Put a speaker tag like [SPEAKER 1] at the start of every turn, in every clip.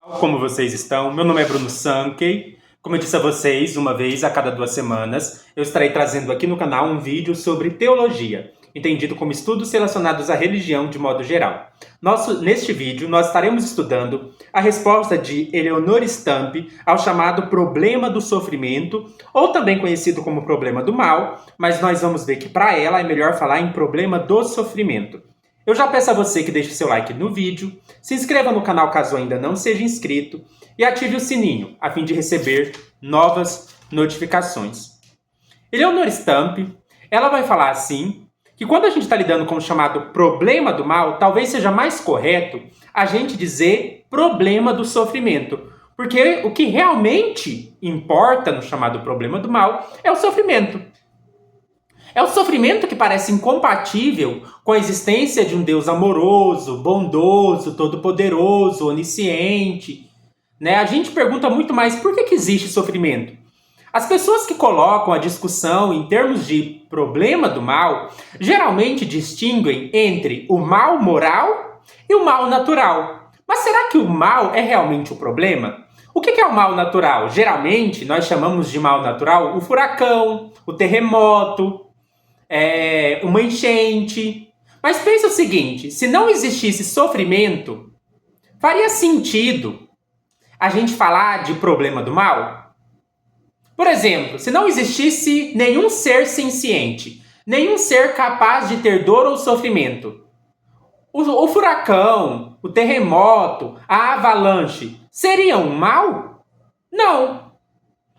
[SPEAKER 1] Como vocês estão? Meu nome é Bruno Sankey. Como eu disse a vocês, uma vez a cada 2 semanas, eu estarei trazendo aqui no canal um vídeo sobre teologia, entendido como estudos relacionados à religião de modo geral. Neste vídeo, nós estaremos estudando a resposta de Eleonore Stamp ao chamado problema do sofrimento, ou também conhecido como problema do mal, mas nós vamos ver que para ela é melhor falar em problema do sofrimento. Eu já peço a você que deixe seu like no vídeo, se inscreva no canal caso ainda não seja inscrito e ative o sininho a fim de receber novas notificações. Eleonore Stamp, ela vai falar assim, que quando a gente está lidando com o chamado problema do mal, talvez seja mais correto a gente dizer problema do sofrimento. Porque o que realmente importa no chamado problema do mal é o sofrimento. É o sofrimento que parece incompatível com a existência de um Deus amoroso, bondoso, todo-poderoso, onisciente. A gente pergunta muito mais por que existe sofrimento. As pessoas que colocam a discussão em termos de problema do mal, geralmente distinguem entre o mal moral e o mal natural. Mas será que o mal é realmente o problema? O que é o mal natural? Geralmente, nós chamamos de mal natural o furacão, o terremoto, uma enchente. Mas pensa o seguinte, se não existisse sofrimento, faria sentido a gente falar de problema do mal? Por exemplo, se não existisse nenhum ser senciente, nenhum ser capaz de ter dor ou sofrimento, o furacão, o terremoto, a avalanche, seriam um mal? Não.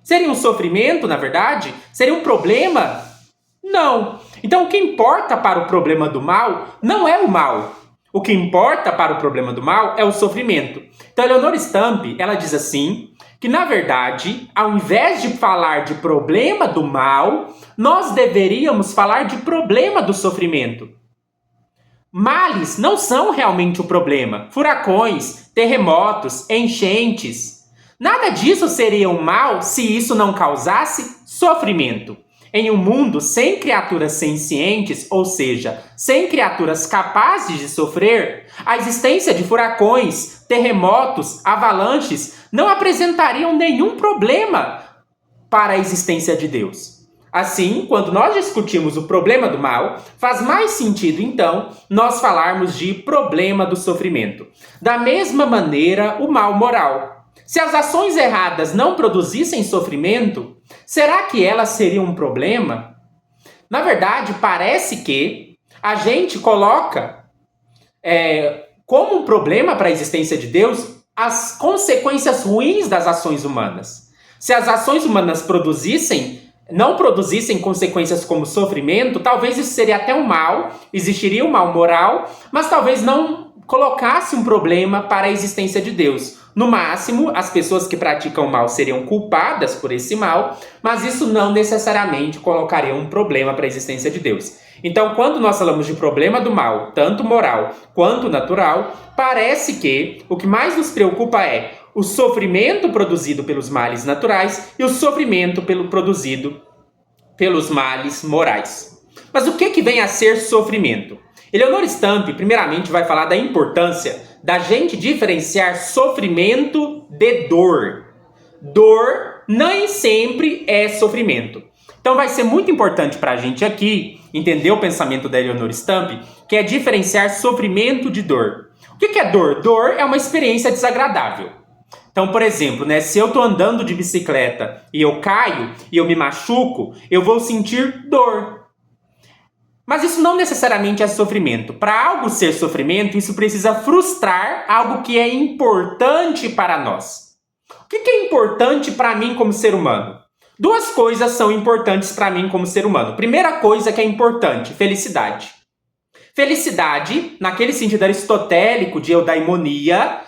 [SPEAKER 1] Seria um sofrimento, na verdade? Seria um problema? Não. Então, o que importa para o problema do mal não é o mal. O que importa para o problema do mal é o sofrimento. Então, Eleonore Stamp, ela diz assim, que na verdade, ao invés de falar de problema do mal, nós deveríamos falar de problema do sofrimento. Males não são realmente o problema. Furacões, terremotos, enchentes. Nada disso seria um mal se isso não causasse sofrimento. Em um mundo sem criaturas sencientes, ou seja, sem criaturas capazes de sofrer, a existência de furacões, terremotos, avalanches não apresentariam nenhum problema para a existência de Deus. Assim, quando nós discutimos o problema do mal, faz mais sentido, então, nós falarmos de problema do sofrimento. Da mesma maneira, o mal moral. Se as ações erradas não produzissem sofrimento, será que elas seriam um problema? Na verdade, parece que a gente coloca como um problema para a existência de Deus as consequências ruins das ações humanas. Se as ações humanas não produzissem consequências como sofrimento, talvez isso seria até um mal, existiria um mal moral, mas talvez não colocasse um problema para a existência de Deus. No máximo, as pessoas que praticam o mal seriam culpadas por esse mal, mas isso não necessariamente colocaria um problema para a existência de Deus. Então, quando nós falamos de problema do mal, tanto moral quanto natural, parece que o que mais nos preocupa é o sofrimento produzido pelos males naturais e o sofrimento produzido pelos males morais. Mas o que vem a ser sofrimento? Eleonore Stamp, primeiramente, vai falar da importância da gente diferenciar sofrimento de dor. Dor nem sempre é sofrimento. Então vai ser muito importante para a gente aqui entender o pensamento da Eleonore Stamp, que é diferenciar sofrimento de dor. O que é dor? Dor é uma experiência desagradável. Então, por exemplo, se eu estou andando de bicicleta e eu caio e eu me machuco, eu vou sentir dor. Mas isso não necessariamente é sofrimento. Para algo ser sofrimento, isso precisa frustrar algo que é importante para nós. O que é importante para mim como ser humano? Duas coisas são importantes para mim como ser humano. Primeira coisa que é importante, felicidade. Felicidade, naquele sentido aristotélico de eudaimonia,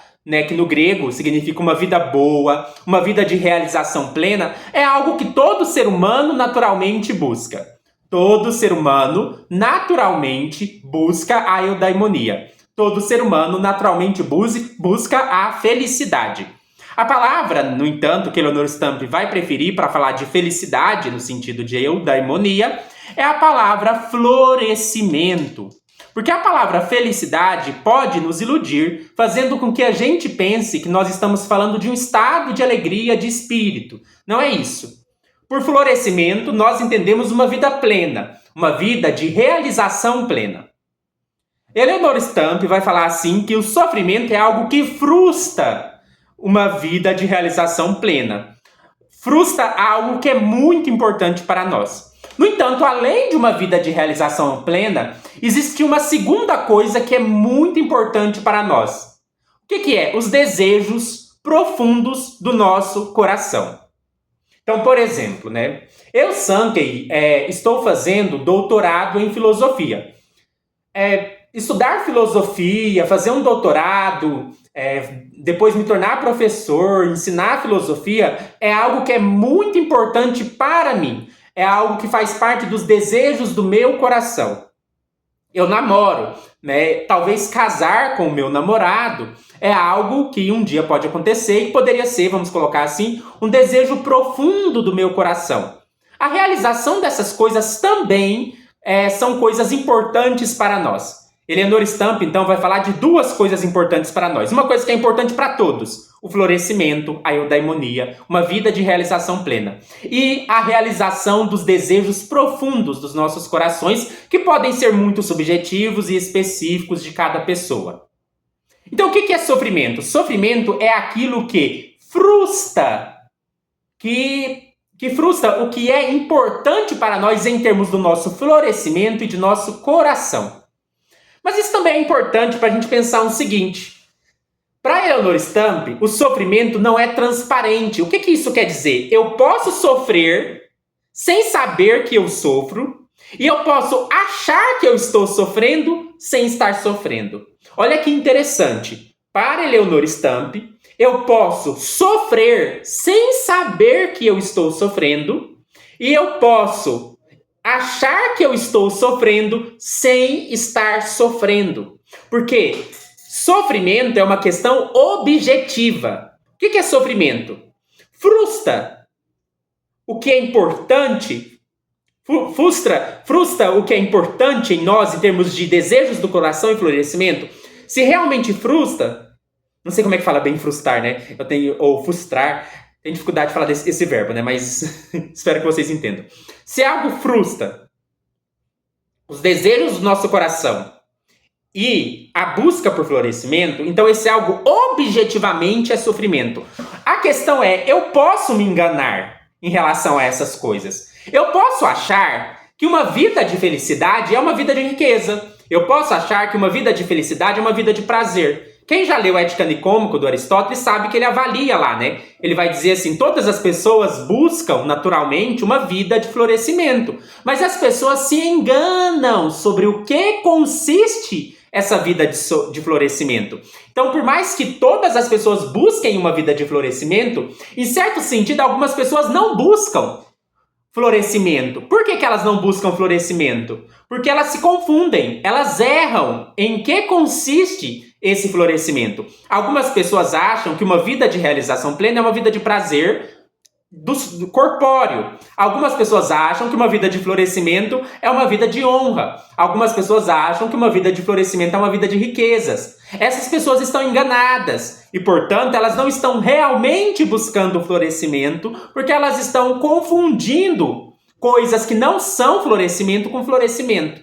[SPEAKER 1] que no grego significa uma vida boa, uma vida de realização plena, é algo que todo ser humano naturalmente busca. Todo ser humano naturalmente busca a eudaimonia. Todo ser humano naturalmente busca a felicidade. A palavra, no entanto, que Eleonore Stamp vai preferir para falar de felicidade, no sentido de eudaimonia, é a palavra florescimento. Porque a palavra felicidade pode nos iludir, fazendo com que a gente pense que nós estamos falando de um estado de alegria de espírito. Não é isso. Por florescimento, nós entendemos uma vida plena, uma vida de realização plena. Eleanor Stamp vai falar assim que o sofrimento é algo que frustra uma vida de realização plena. Frustra algo que é muito importante para nós. No entanto, além de uma vida de realização plena, existe uma segunda coisa que é muito importante para nós. O que é? Os desejos profundos do nosso coração. Então, por exemplo, eu, Sankey, estou fazendo doutorado em filosofia. Estudar filosofia, fazer um doutorado, depois me tornar professor, ensinar filosofia, é algo que é muito importante para mim. É algo que faz parte dos desejos do meu coração. Eu namoro, talvez casar com o meu namorado é algo que um dia pode acontecer e poderia ser, vamos colocar assim, um desejo profundo do meu coração. A realização dessas coisas também são coisas importantes para nós. Eleanor Stamp, então, vai falar de duas coisas importantes para nós. Uma coisa que é importante para todos, o florescimento, a eudaimonia, uma vida de realização plena. E a realização dos desejos profundos dos nossos corações, que podem ser muito subjetivos e específicos de cada pessoa. Então, o que é sofrimento? Sofrimento é aquilo que frustra, que frustra o que é importante para nós em termos do nosso florescimento e de nosso coração. Mas isso também é importante para a gente pensar o seguinte. Para Eleanor Stamp, o sofrimento não é transparente. O que isso quer dizer? Eu posso sofrer sem saber que eu sofro e eu posso achar que eu estou sofrendo sem estar sofrendo. Olha que interessante. Para Eleanor Stamp, eu posso sofrer sem saber que eu estou sofrendo e eu posso achar que eu estou sofrendo sem estar sofrendo. Por quê? Sofrimento é uma questão objetiva. O que é sofrimento? Frustra o que é importante. Frustra o que é importante em nós em termos de desejos do coração e florescimento. Se realmente frustra, não sei como é que fala bem frustrar, ou frustrar. Tem dificuldade de falar esse verbo, mas espero que vocês entendam. Se algo frustra os desejos do nosso coração e a busca por florescimento, então esse algo objetivamente é sofrimento. A questão é, eu posso me enganar em relação a essas coisas. Eu posso achar que uma vida de felicidade é uma vida de riqueza. Eu posso achar que uma vida de felicidade é uma vida de prazer. Quem já leu Ética Nicômaco do Aristóteles sabe que ele avalia lá, Ele vai dizer assim, todas as pessoas buscam naturalmente uma vida de florescimento, mas as pessoas se enganam sobre o que consiste essa vida de florescimento. Então, por mais que todas as pessoas busquem uma vida de florescimento, em certo sentido, algumas pessoas não buscam florescimento. Por que elas não buscam florescimento? Porque elas se confundem, elas erram em que consiste esse florescimento. Algumas pessoas acham que uma vida de realização plena é uma vida de prazer do corpóreo. Algumas pessoas acham que uma vida de florescimento é uma vida de honra. Algumas pessoas acham que uma vida de florescimento é uma vida de riquezas. Essas pessoas estão enganadas e, portanto, elas não estão realmente buscando florescimento porque elas estão confundindo coisas que não são florescimento com florescimento.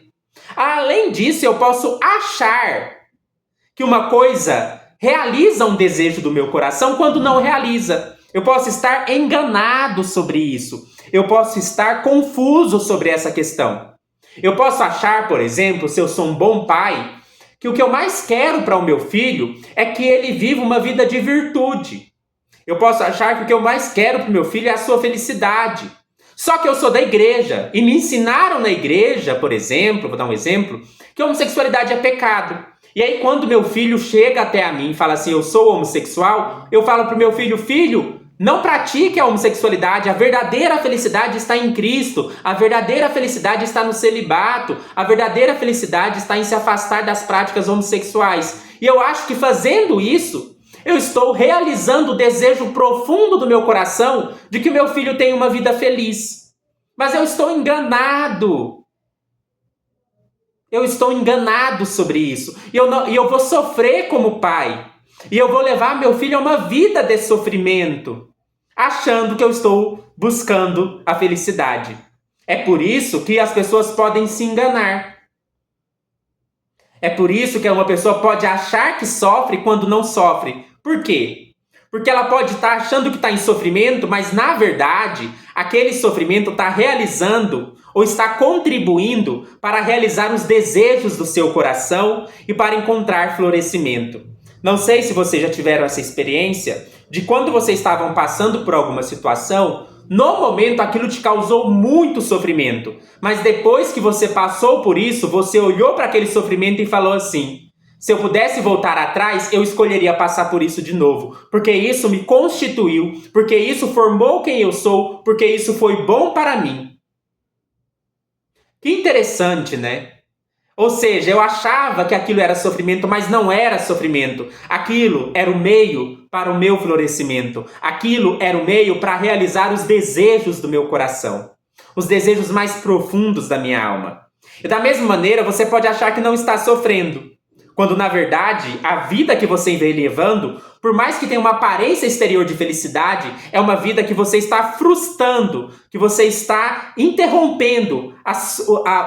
[SPEAKER 1] Além disso, eu posso achar que uma coisa realiza um desejo do meu coração quando não realiza. Eu posso estar enganado sobre isso. Eu posso estar confuso sobre essa questão. Eu posso achar, por exemplo, se eu sou um bom pai, que o que eu mais quero para o meu filho é que ele viva uma vida de virtude. Eu posso achar que o que eu mais quero para o meu filho é a sua felicidade. Só que eu sou da igreja e me ensinaram na igreja, por exemplo, vou dar um exemplo, que a homossexualidade é pecado. E aí quando meu filho chega até a mim e fala assim, eu sou homossexual, eu falo pro meu filho, filho, não pratique a homossexualidade, a verdadeira felicidade está em Cristo, a verdadeira felicidade está no celibato, a verdadeira felicidade está em se afastar das práticas homossexuais. E eu acho que fazendo isso, eu estou realizando o desejo profundo do meu coração de que meu filho tenha uma vida feliz. Mas eu estou enganado. Eu estou enganado sobre isso. E eu vou sofrer como pai. E eu vou levar meu filho a uma vida de sofrimento, achando que eu estou buscando a felicidade. É por isso que as pessoas podem se enganar. É por isso que uma pessoa pode achar que sofre quando não sofre. Por quê? Porque ela pode estar achando que está em sofrimento, mas na verdade, aquele sofrimento está realizando ou está contribuindo para realizar os desejos do seu coração e para encontrar florescimento. Não sei se vocês já tiveram essa experiência de quando vocês estavam passando por alguma situação, no momento aquilo te causou muito sofrimento, mas depois que você passou por isso, você olhou para aquele sofrimento e falou assim: se eu pudesse voltar atrás, eu escolheria passar por isso de novo, porque isso me constituiu, porque isso formou quem eu sou, porque isso foi bom para mim. Que interessante, né? Ou seja, eu achava que aquilo era sofrimento, mas não era sofrimento. Aquilo era o meio para o meu florescimento. Aquilo era o meio para realizar os desejos do meu coração. Os desejos mais profundos da minha alma. E da mesma maneira, você pode achar que não está sofrendo, quando na verdade, a vida que você vem levando, por mais que tenha uma aparência exterior de felicidade, é uma vida que você está frustrando, que você está interrompendo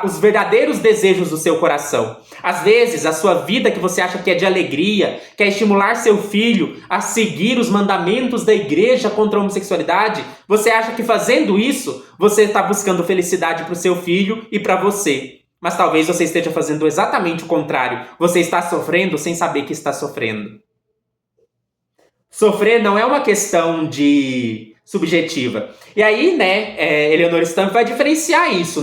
[SPEAKER 1] os verdadeiros desejos do seu coração. Às vezes, a sua vida que você acha que é de alegria, quer estimular seu filho a seguir os mandamentos da igreja contra a homossexualidade, você acha que fazendo isso, você está buscando felicidade para o seu filho e para você. Mas talvez você esteja fazendo exatamente o contrário. Você está sofrendo sem saber que está sofrendo. Sofrer não é uma questão de subjetiva. E aí, Eleonora Stamp vai diferenciar isso,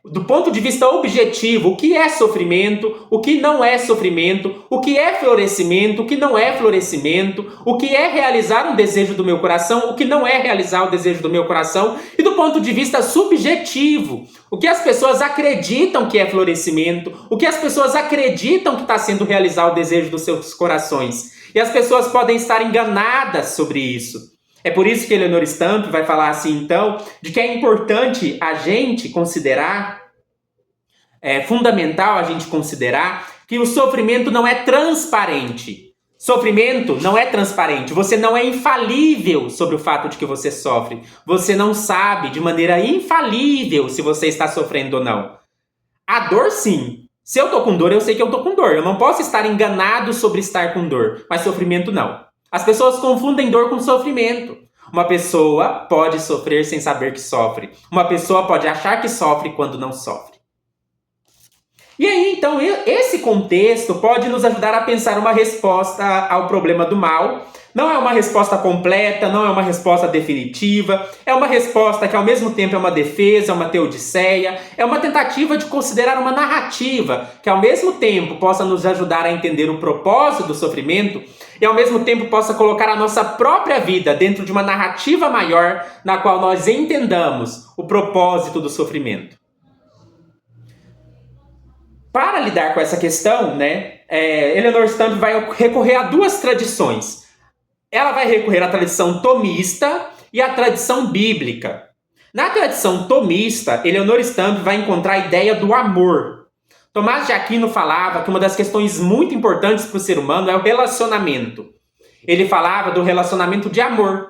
[SPEAKER 1] do ponto de vista objetivo, o que é sofrimento, o que não é sofrimento, o que é florescimento, o que não é florescimento, o que é realizar um desejo do meu coração, o que não é realizar o desejo do meu coração, e do ponto de vista subjetivo, o que as pessoas acreditam que é florescimento, o que as pessoas acreditam que está sendo realizar o desejo dos seus corações. E as pessoas podem estar enganadas sobre isso. É por isso que Eleonora Stamp vai falar assim, então, de que é importante a gente considerar, é fundamental a gente considerar que o sofrimento não é transparente. Sofrimento não é transparente. Você não é infalível sobre o fato de que você sofre. Você não sabe de maneira infalível se você está sofrendo ou não. A dor, sim. Se eu tô com dor, eu sei que eu tô com dor. Eu não posso estar enganado sobre estar com dor. Mas sofrimento, não. As pessoas confundem dor com sofrimento. Uma pessoa pode sofrer sem saber que sofre. Uma pessoa pode achar que sofre quando não sofre. E aí, então, esse contexto pode nos ajudar a pensar uma resposta ao problema do mal. Não é uma resposta completa, não é uma resposta definitiva. É uma resposta que, ao mesmo tempo, é uma defesa, é uma teodiceia. É uma tentativa de considerar uma narrativa que, ao mesmo tempo, possa nos ajudar a entender o propósito do sofrimento e, ao mesmo tempo, possa colocar a nossa própria vida dentro de uma narrativa maior na qual nós entendamos o propósito do sofrimento. Para lidar com essa questão, Eleonora Stamp vai recorrer a duas tradições. Ela vai recorrer à tradição tomista e à tradição bíblica. Na tradição tomista, Eleonora Stamp vai encontrar a ideia do amor. Tomás de Aquino falava que uma das questões muito importantes para o ser humano é o relacionamento. Ele falava do relacionamento de amor.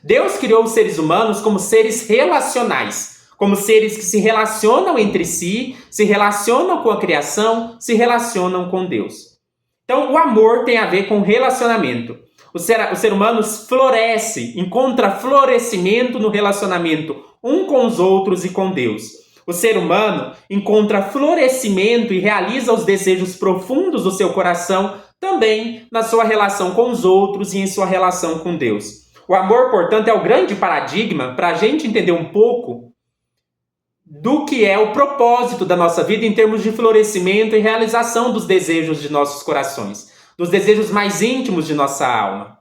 [SPEAKER 1] Deus criou os seres humanos como seres relacionais, como seres que se relacionam entre si, se relacionam com a criação, se relacionam com Deus. Então, o amor tem a ver com relacionamento. O ser humano floresce, encontra florescimento no relacionamento um com os outros e com Deus. O ser humano encontra florescimento e realiza os desejos profundos do seu coração também na sua relação com os outros e em sua relação com Deus. O amor, portanto, é o grande paradigma para a gente entender um pouco do que é o propósito da nossa vida em termos de florescimento e realização dos desejos de nossos corações, dos desejos mais íntimos de nossa alma.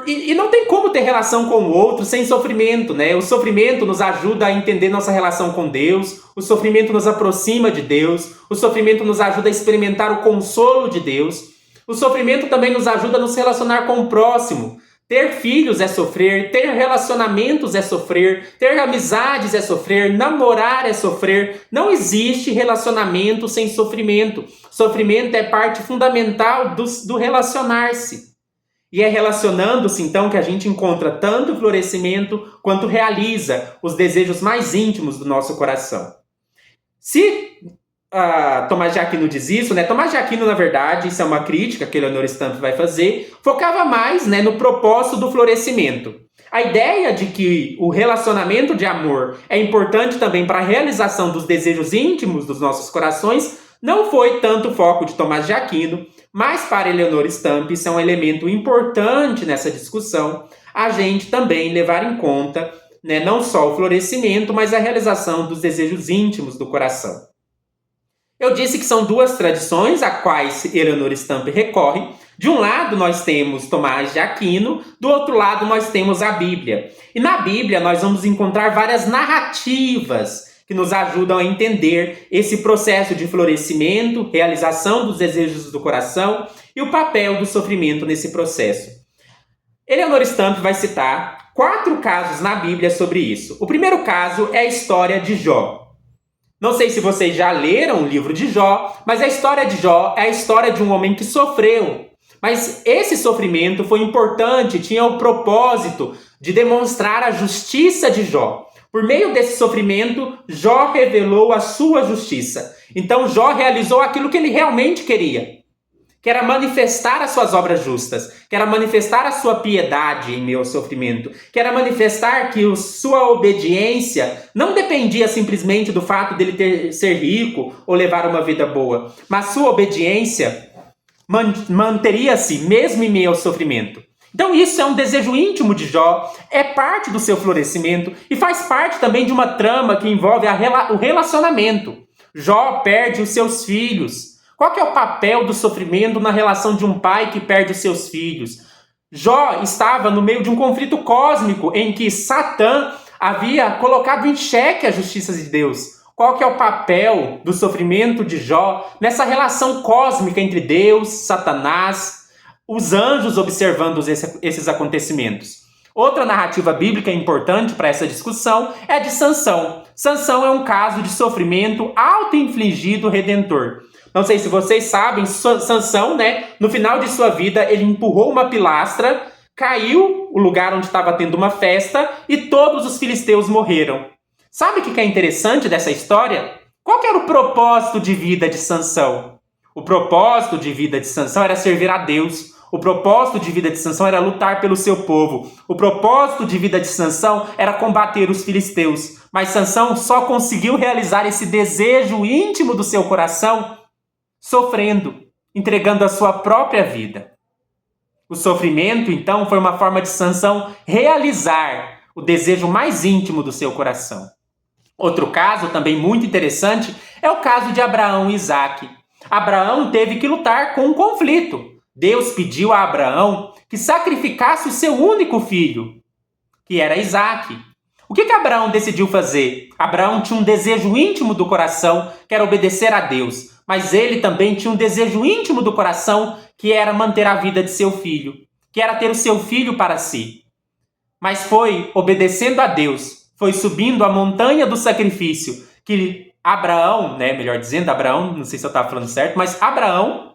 [SPEAKER 1] E não tem como ter relação com o outro sem sofrimento, O sofrimento nos ajuda a entender nossa relação com Deus, o sofrimento nos aproxima de Deus, o sofrimento nos ajuda a experimentar o consolo de Deus, o sofrimento também nos ajuda a nos relacionar com o próximo, Ter filhos é sofrer, ter relacionamentos é sofrer, ter amizades é sofrer, namorar é sofrer. Não existe relacionamento sem sofrimento. Sofrimento é parte fundamental do relacionar-se. E é relacionando-se, então, que a gente encontra tanto florescimento quanto realiza os desejos mais íntimos do nosso coração. Se Tomás de Aquino diz isso, né? Tomás de Aquino, na verdade, isso é uma crítica que Eleanor Stamp vai fazer, focava mais, né, no propósito do florescimento. A ideia de que o relacionamento de amor é importante também para a realização dos desejos íntimos dos nossos corações não foi tanto o foco de Tomás de Aquino, mas para Eleanor Stamp isso é um elemento importante nessa discussão, a gente também levar em conta, né, não só o florescimento, mas a realização dos desejos íntimos do coração. Eu disse que são duas tradições a quais Eleanor Stamp recorre. De um lado nós temos Tomás de Aquino, do outro lado nós temos a Bíblia. E na Bíblia nós vamos encontrar várias narrativas que nos ajudam a entender esse processo de florescimento, realização dos desejos do coração e o papel do sofrimento nesse processo. Eleanor Stamp vai citar 4 casos na Bíblia sobre isso. O primeiro caso é a história de Jó. Não sei se vocês já leram o livro de Jó, mas a história de Jó é a história de um homem que sofreu. Mas esse sofrimento foi importante, tinha o propósito de demonstrar a justiça de Jó. Por meio desse sofrimento, Jó revelou a sua justiça. Então Jó realizou aquilo que ele realmente queria, que era manifestar as suas obras justas, que era manifestar a sua piedade em meio ao sofrimento, que era manifestar que sua obediência não dependia simplesmente do fato dele ser rico ou levar uma vida boa, mas sua obediência manteria-se mesmo em meio ao sofrimento. Então isso é um desejo íntimo de Jó, é parte do seu florescimento e faz parte também de uma trama que envolve o relacionamento. Jó perde os seus filhos. Qual que é o papel do sofrimento na relação de um pai que perde os seus filhos? Jó estava no meio de um conflito cósmico em que Satã havia colocado em xeque a justiça de Deus. Qual que é o papel do sofrimento de Jó nessa relação cósmica entre Deus, Satanás, os anjos observando esses acontecimentos? Outra narrativa bíblica importante para essa discussão é a de Sansão. Sansão é um caso de sofrimento auto-infligido redentor. Não sei se vocês sabem, Sansão, né, no final de sua vida, ele empurrou uma pilastra, caiu o lugar onde estava tendo uma festa e todos os filisteus morreram. Sabe o que é interessante dessa história? Qual que era o propósito de vida de Sansão? O propósito de vida de Sansão era servir a Deus. O propósito de vida de Sansão era lutar pelo seu povo. O propósito de vida de Sansão era combater os filisteus. Mas Sansão só conseguiu realizar esse desejo íntimo do seu coração sofrendo, entregando a sua própria vida. O sofrimento, então, foi uma forma de Sansão realizar o desejo mais íntimo do seu coração. Outro caso, também muito interessante, é o caso de Abraão e Isaque. Abraão teve que lutar com um conflito. Deus pediu a Abraão que sacrificasse o seu único filho, que era Isaque. O que Abraão decidiu fazer? Abraão tinha um desejo íntimo do coração, que era obedecer a Deus. Mas ele também tinha um desejo íntimo do coração, que era manter a vida de seu filho, que era ter o seu filho para si. Mas foi obedecendo a Deus, foi subindo a montanha do sacrifício, que Abraão, né, melhor dizendo, Abraão, não sei se eu estava falando certo, mas Abraão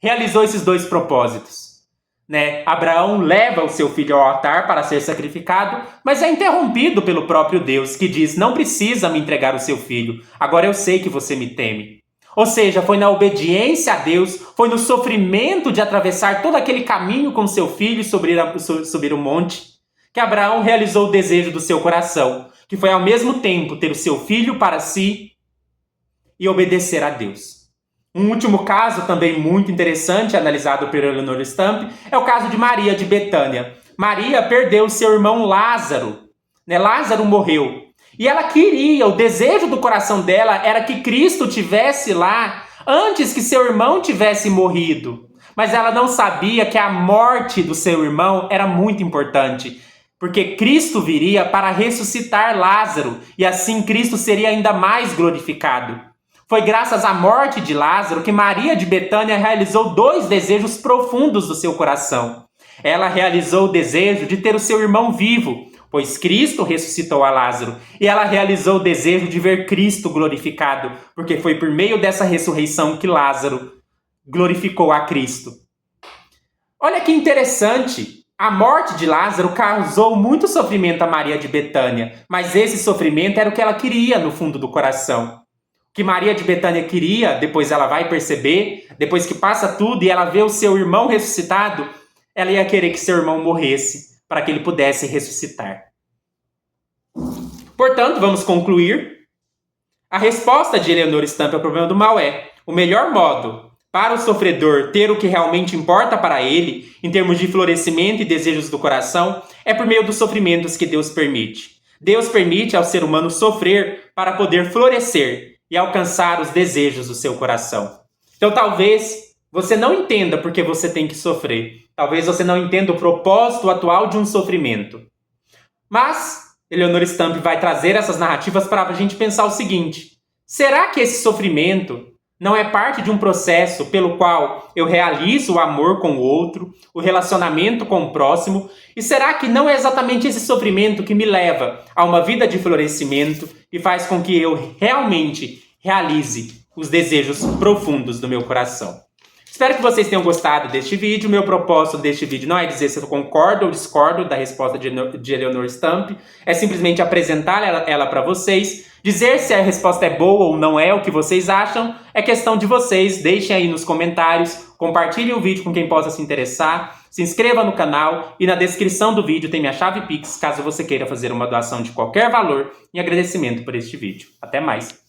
[SPEAKER 1] realizou esses 2 propósitos. Né? Abraão leva o seu filho ao altar para ser sacrificado, mas é interrompido pelo próprio Deus, que diz: não precisa me entregar o seu filho, agora eu sei que você me teme. Ou seja, foi na obediência a Deus, foi no sofrimento de atravessar todo aquele caminho com seu filho e subir o monte, que Abraão realizou o desejo do seu coração, que foi ao mesmo tempo ter o seu filho para si e obedecer a Deus. Um último caso também muito interessante, analisado por Eleanor Stamp, é o caso de Maria de Betânia. Maria perdeu seu irmão Lázaro. Né? Lázaro morreu. E ela queria, o desejo do coração dela era que Cristo tivesse lá antes que seu irmão tivesse morrido. Mas ela não sabia que a morte do seu irmão era muito importante, porque Cristo viria para ressuscitar Lázaro, e assim Cristo seria ainda mais glorificado. Foi graças à morte de Lázaro que Maria de Betânia realizou 2 desejos profundos do seu coração. Ela realizou o desejo de ter o seu irmão vivo, pois Cristo ressuscitou a Lázaro. E ela realizou o desejo de ver Cristo glorificado, porque foi por meio dessa ressurreição que Lázaro glorificou a Cristo. Olha que interessante! A morte de Lázaro causou muito sofrimento a Maria de Betânia, mas esse sofrimento era o que ela queria no fundo do coração. O que Maria de Betânia queria, depois ela vai perceber, depois que passa tudo e ela vê o seu irmão ressuscitado, ela ia querer que seu irmão morresse para que ele pudesse ressuscitar. Portanto, vamos concluir. A resposta de Eleonora Stamp ao problema do mal é: o melhor modo para o sofredor ter o que realmente importa para ele, em termos de florescimento e desejos do coração, é por meio dos sofrimentos que Deus permite. Deus permite ao ser humano sofrer para poder florescer e alcançar os desejos do seu coração. Então talvez você não entenda porque você tem que sofrer. Talvez você não entenda o propósito atual de um sofrimento. Mas Eleonora Stamp vai trazer essas narrativas para a gente pensar o seguinte: será que esse sofrimento não é parte de um processo pelo qual eu realizo o amor com o outro, o relacionamento com o próximo? E será que não é exatamente esse sofrimento que me leva a uma vida de florescimento e faz com que eu realmente realize os desejos profundos do meu coração? Espero que vocês tenham gostado deste vídeo. Meu propósito deste vídeo não é dizer se eu concordo ou discordo da resposta de Eleonora Stamp. É simplesmente apresentar ela para vocês. Dizer se a resposta é boa ou não é, o que vocês acham, é questão de vocês. Deixem aí nos comentários. Compartilhem o vídeo com quem possa se interessar. Se inscreva no canal e na descrição do vídeo tem minha chave Pix, caso você queira fazer uma doação de qualquer valor em agradecimento por este vídeo. Até mais!